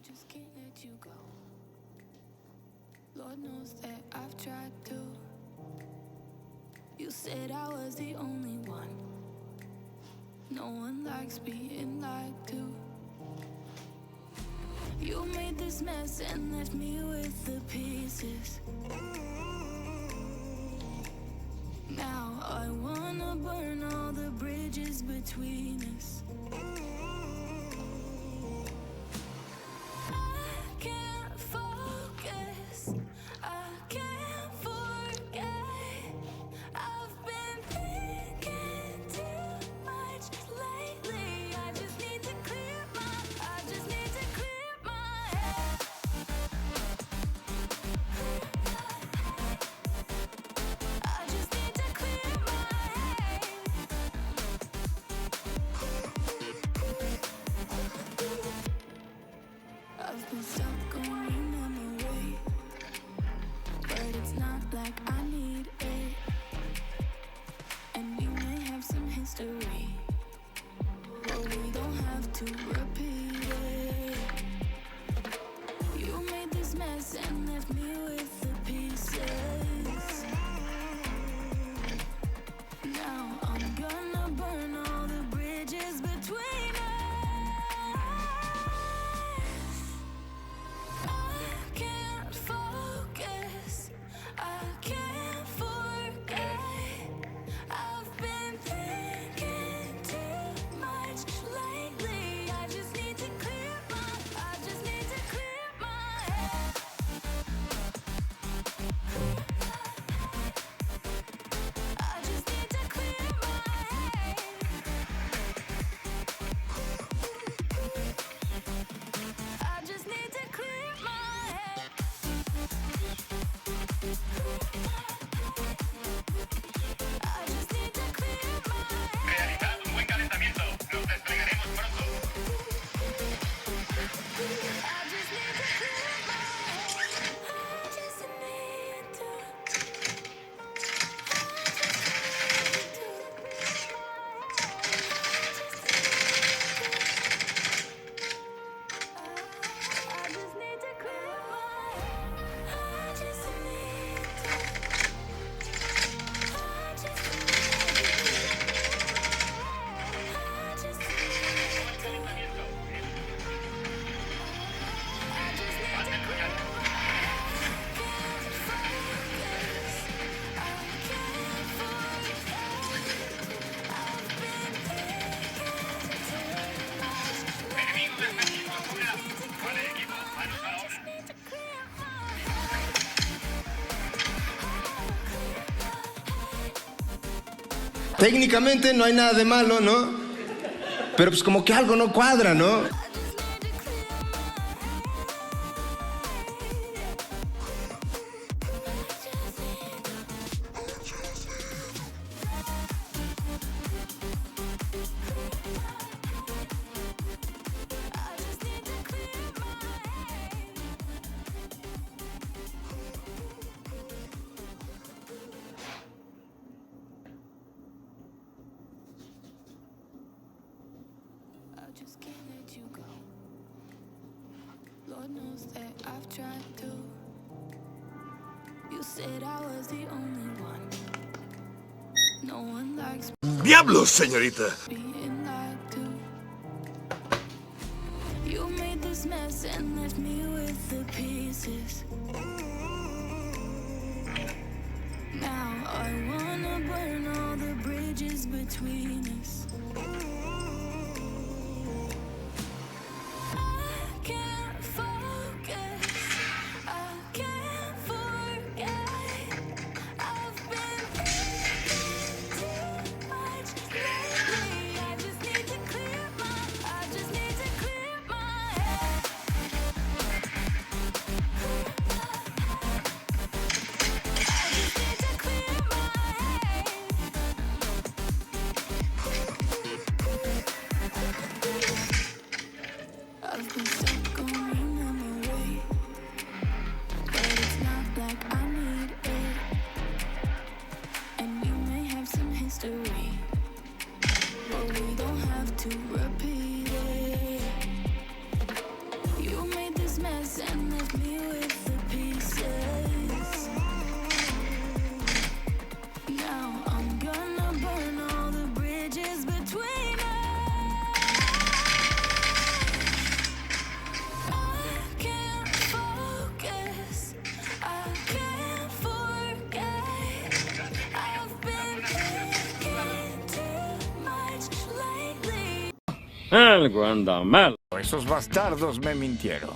just can't let you go. Lord knows that I've tried to. You said I was the only one. No one likes being lied to. You made this mess and left me with the pieces. Now I wanna burn all the bridges between us. I can't focus, I can't forget. I've been thinking too much lately. I just need to clear my head. I just need to clear my head. I've been stuck on your memory, but it's not like I need it. And we may have some history, but we don't have to repeat it. You made this mess and left me with the pieces. Now I'm gonna burn all the bridges between us. I can't focus, I can't forget. I've been thinking too much lately. I just need to clear my head. I just need to clear my head. I just need to clear my head. I just need to clear my head. Realizado un buen calentamiento. Nos desplegaremos pronto. I just need to clear my head. I just need to. I just need to clear my head. I just need to. I just need Enemigo defensivo fuera. Vale, equipo, manos a la obra. Técnicamente no hay nada de malo, ¿no? Pero pues como que algo no cuadra, ¿no? I just can't let you go. Lord knows that I've tried to. You said I was the only one. No one likes ¡Diablos, señorita! being lied to. You made this mess and left me with the pieces. Now I wanna burn all the bridges between us. I can't focus, I can't forget. I've been thinking too much lately. I just need to clear my head. I just need to clear my head. Algo anda mal. Esos bastardos me mintieron.